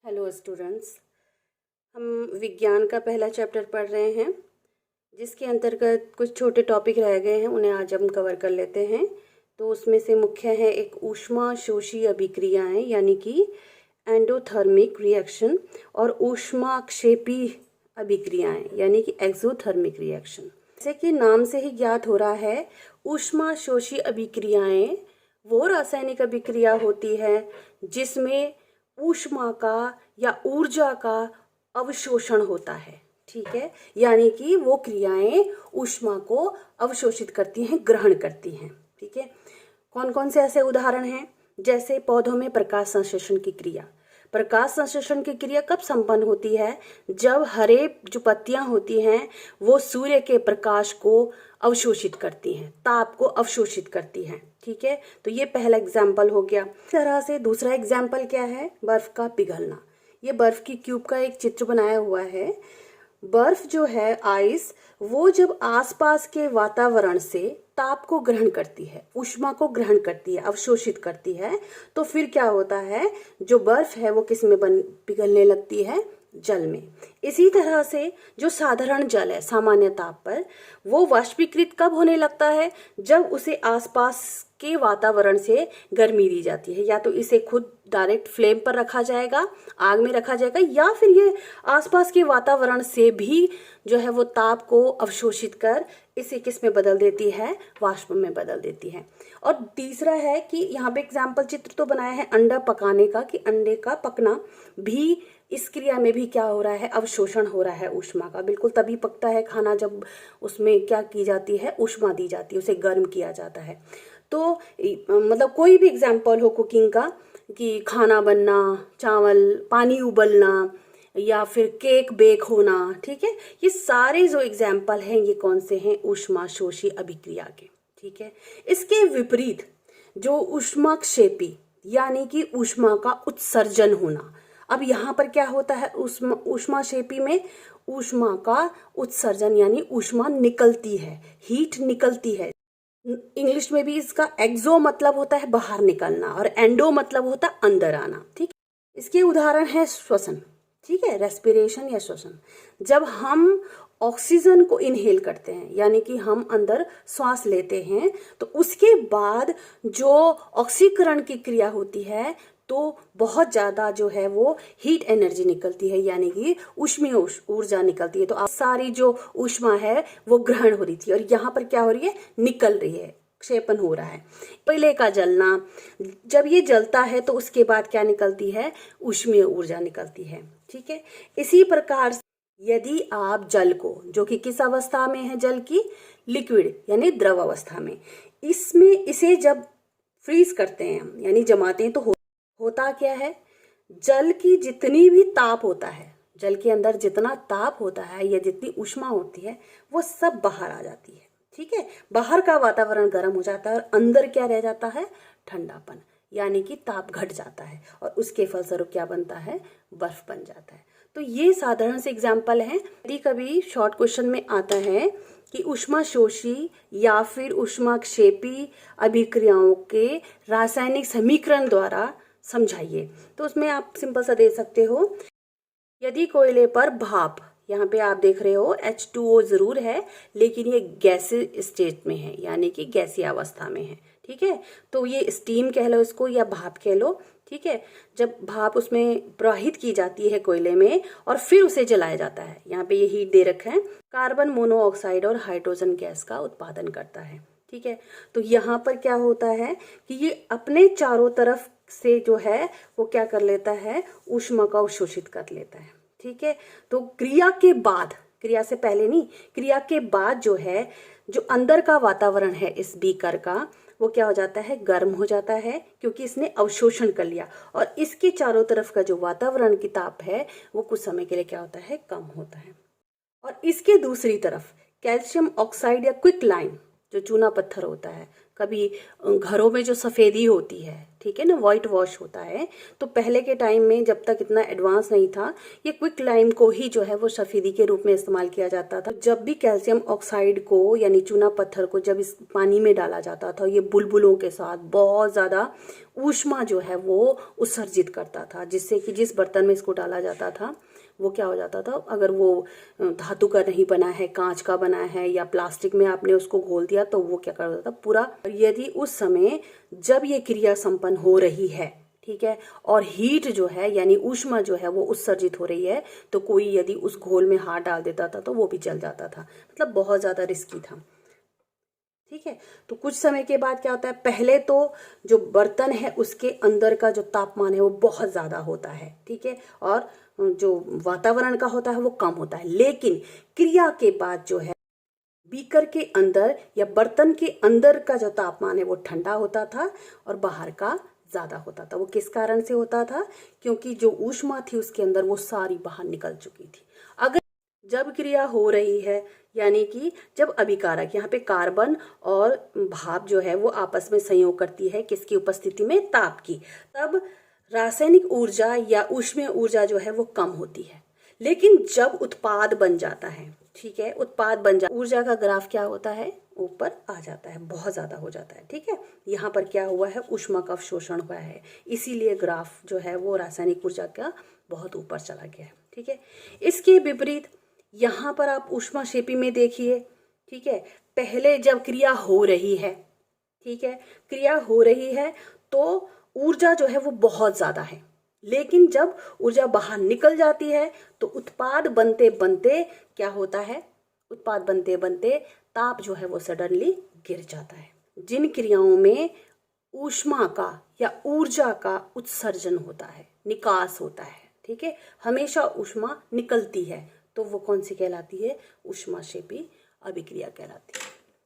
Hello students, हम विज्ञान का पहला चैप्टर पढ़ रहे हैं जिसके अंतर्गत कुछ छोटे टॉपिक रह गए हैं, उन्हें आज हम कवर कर लेते हैं। तो उसमें से मुख्य है एक ऊष्माशोषी अभिक्रियाएं यानी कि एंडोथर्मिक रिएक्शन और ऊष्माक्षेपी अभिक्रियाएं यानी कि एक्सोथर्मिक रिएक्शन। जैसे कि नाम से ही ज्ञात हो रहा है, ऊष्माशोषी अभिक्रियाएं वो रासायनिक अभिक्रिया होती है जिसमें ऊष्मा का या ऊर्जा का अवशोषण होता है। ठीक है, यानी कि वो क्रियाएं ऊष्मा को अवशोषित करती हैं, ग्रहण करती हैं। ठीक है, कौन कौन से ऐसे उदाहरण हैं? जैसे पौधों में प्रकाश संश्लेषण की क्रिया। प्रकाश संश्लेषण की क्रिया कब संपन्न होती है? जब हरे जो पत्तियां होती हैं वो सूर्य के प्रकाश को अवशोषित करती हैं, ताप को अवशोषित करती हैं। ठीक है, तो ये पहला एग्जाम्पल हो गया। इस तरह से दूसरा एग्जाम्पल क्या है? बर्फ का पिघलना। ये बर्फ की क्यूब का एक चित्र बनाया हुआ है। बर्फ जो है, आइस, वो जब आसपास के वातावरण से ताप को ग्रहण करती है, ऊष्मा को ग्रहण करती है, अवशोषित करती है, तो फिर क्या होता है? जो बर्फ है वो किस में पिघलने लगती है? जल में। इसी तरह से जो साधारण जल है सामान्य ताप पर, वो वाष्पीकृत कब होने लगता है? जब उसे आसपास के वातावरण से गर्मी दी जाती है। या तो इसे खुद डायरेक्ट फ्लेम पर रखा जाएगा, आग में रखा जाएगा, या फिर ये आसपास के वातावरण से भी जो है वो ताप को अवशोषित कर इसे किस में बदल देती है? वाष्प में बदल देती है। और तीसरा है कि यहाँ पे एग्जाम्पल चित्र तो बनाया है अंडा पकाने का, कि अंडे का पकना भी, इस क्रिया में भी क्या हो रहा है? अवशोषण हो रहा है ऊष्मा का। बिल्कुल तभी पकता है खाना जब उसमें क्या की जाती है? ऊष्मा दी जाती है, उसे गर्म किया जाता है। तो मतलब कोई भी एग्जाम्पल हो कुकिंग का, कि खाना बनना, चावल, पानी उबलना, या फिर केक बेक होना। ठीक है, ये सारे जो एग्जाम्पल हैं ये कौन से हैं? ऊष्माशोषी अभिक्रिया के। ठीक है, इसके विपरीत जो ऊष्माक्षेपी यानी कि ऊष्मा का उत्सर्जन होना। अब यहाँ पर क्या होता है? ऊष्माक्षेपी में ऊष्मा का उत्सर्जन यानी ऊष्मा निकलती है, हीट निकलती है। इंग्लिश में भी इसका एक्सो मतलब होता है बाहर निकलना, और एंडो मतलब होता है अंदर आना। ठीक, इसके उदाहरण है श्वसन। ठीक है, रेस्पिरेशन या श्वसन। जब हम ऑक्सीजन को इनहेल करते हैं यानी कि हम अंदर श्वास लेते हैं, तो उसके बाद जो ऑक्सीकरण की क्रिया होती है तो बहुत ज्यादा जो है वो हीट एनर्जी निकलती है, यानी कि ऊष्मीय ऊर्जा निकलती है। तो आप सारी जो ऊष्मा है वो ग्रहण हो रही थी, और यहाँ पर क्या हो रही है? निकल रही है, क्षेपण हो रहा है। कोयले का जलना, जब ये जलता है तो उसके बाद क्या निकलती है? ऊष्मीय ऊर्जा निकलती है। ठीक है, इसी प्रकार यदि आप जल को, जो कि किस अवस्था में है जल की? लिक्विड यानी द्रव अवस्था में, इसमें इसे जब फ्रीज करते हैं हम यानी जमाते हैं, तो होता क्या है? जल की जितनी भी ताप होता है, जल के अंदर जितना ताप होता है या जितनी ऊष्मा होती है वो सब बाहर आ जाती है। ठीक है, बाहर का वातावरण गर्म हो जाता है और अंदर क्या रह जाता है? ठंडापन, यानी कि ताप घट जाता है, और उसके फलस्वरूप क्या बनता है? बर्फ बन जाता है। तो ये साधारण से एग्जाम्पल है। यदि कभी शॉर्ट क्वेश्चन में आता है कि ऊष्माशोषी या फिर ऊष्माक्षेपी अभिक्रियाओं के रासायनिक समीकरण द्वारा समझाइए, तो उसमें आप सिंपल सा दे सकते हो, यदि कोयले पर भाप, यहाँ पे आप देख रहे हो H2O जरूर है लेकिन ये गैसीय स्टेट में है यानी कि गैसीय अवस्था में है। ठीक है, तो ये स्टीम कह लो इसको या भाप कह लो। ठीक है, जब भाप उसमें प्रवाहित की जाती है कोयले में और फिर उसे जलाया जाता है, यहाँ पे ये हीट दे रखा है, कार्बन मोनोऑक्साइड और हाइड्रोजन गैस का उत्पादन करता है। ठीक है, तो यहाँ पर क्या होता है कि ये अपने चारों तरफ से जो है वो क्या कर लेता है? ऊष्मा का अवशोषित कर लेता है। ठीक है, तो क्रिया के बाद, क्रिया से पहले नहीं, क्रिया के बाद जो है, जो अंदर का वातावरण है इस बीकर का, वो क्या हो जाता है? गर्म हो जाता है, क्योंकि इसने अवशोषण कर लिया, और इसके चारों तरफ का जो वातावरण की ताप है वो कुछ समय के लिए क्या होता है? कम होता है। और इसके दूसरी तरफ कैल्शियम ऑक्साइड या क्विक लाइम, जो चूना पत्थर होता है, कभी घरों में जो सफेदी होती है, ठीक ठीक है ना, व्हाइट वॉश होता है। तो पहले के टाइम में जब तक इतना एडवांस नहीं था, ये क्विक लाइम को ही जो है वो सफेदी के रूप में इस्तेमाल किया जाता था। जब भी कैल्शियम ऑक्साइड को यानी चूना पत्थर को जब इस पानी में डाला जाता था, ये बुलबुलों के साथ बहुत ज़्यादा ऊष्मा जो है वो उत्सर्जित करता था, जिससे कि जिस बर्तन में इसको डाला जाता था वो क्या हो जाता था, अगर वो धातु का नहीं बना है, कांच का बना है या प्लास्टिक में आपने उसको घोल दिया, तो वो क्या कर देता था पूरा। यदि उस समय जब ये क्रिया संपन्न हो रही है, ठीक है, और हीट जो है यानी ऊष्मा जो है वो उत्सर्जित हो रही है, तो कोई यदि उस घोल में हाथ डाल देता था तो वो भी जल जाता था। मतलब बहुत ज़्यादा रिस्की था। ठीक है, तो कुछ समय के बाद क्या होता है, पहले तो जो बर्तन है उसके अंदर का जो तापमान है वो बहुत ज़्यादा होता है, ठीक है, और जो वातावरण का होता है वो कम होता है। लेकिन क्रिया के बाद जो है बीकर के अंदर या बर्तन के अंदर का जो तापमान है वो ठंडा होता था और बाहर का ज़्यादा होता था। वो किस कारण से होता था, क्योंकि जो ऊष्मा थी उसके अंदर वो सारी बाहर निकल चुकी थी। अगर जब क्रिया हो रही है, यानी कि जब अभिकारक, यहाँ पे कार्बन और भाप जो है वो आपस में संयोग करती है, किसकी उपस्थिति में, ताप की, तब रासायनिक ऊर्जा या ऊष्मीय ऊर्जा जो है वो कम होती है। लेकिन जब उत्पाद बन जाता है, ठीक है, उत्पाद बन जा, ऊर्जा का ग्राफ क्या होता है, ऊपर आ जाता है, बहुत ज्यादा हो जाता है। ठीक है, यहाँ पर क्या हुआ है, ऊष्मा का अवशोषण हुआ है, इसीलिए ग्राफ जो है वो रासायनिक ऊर्जा का बहुत ऊपर चला गया है। ठीक है, इसके विपरीत यहाँ पर आप ऊष्माक्षेपी में देखिए, ठीक है, पहले जब क्रिया हो रही है, ठीक है, क्रिया हो रही है तो ऊर्जा जो है वो बहुत ज्यादा है, लेकिन जब ऊर्जा बाहर निकल जाती है तो उत्पाद बनते बनते क्या होता है, उत्पाद बनते बनते ताप जो है वो सडनली गिर जाता है। जिन क्रियाओं में ऊष्मा का या ऊर्जा का उत्सर्जन होता है, निकास होता है, ठीक है, हमेशा ऊष्मा निकलती है, तो वो कौन सी कहलाती है, ऊष्माक्षेपी अभिक्रिया कहलाती है।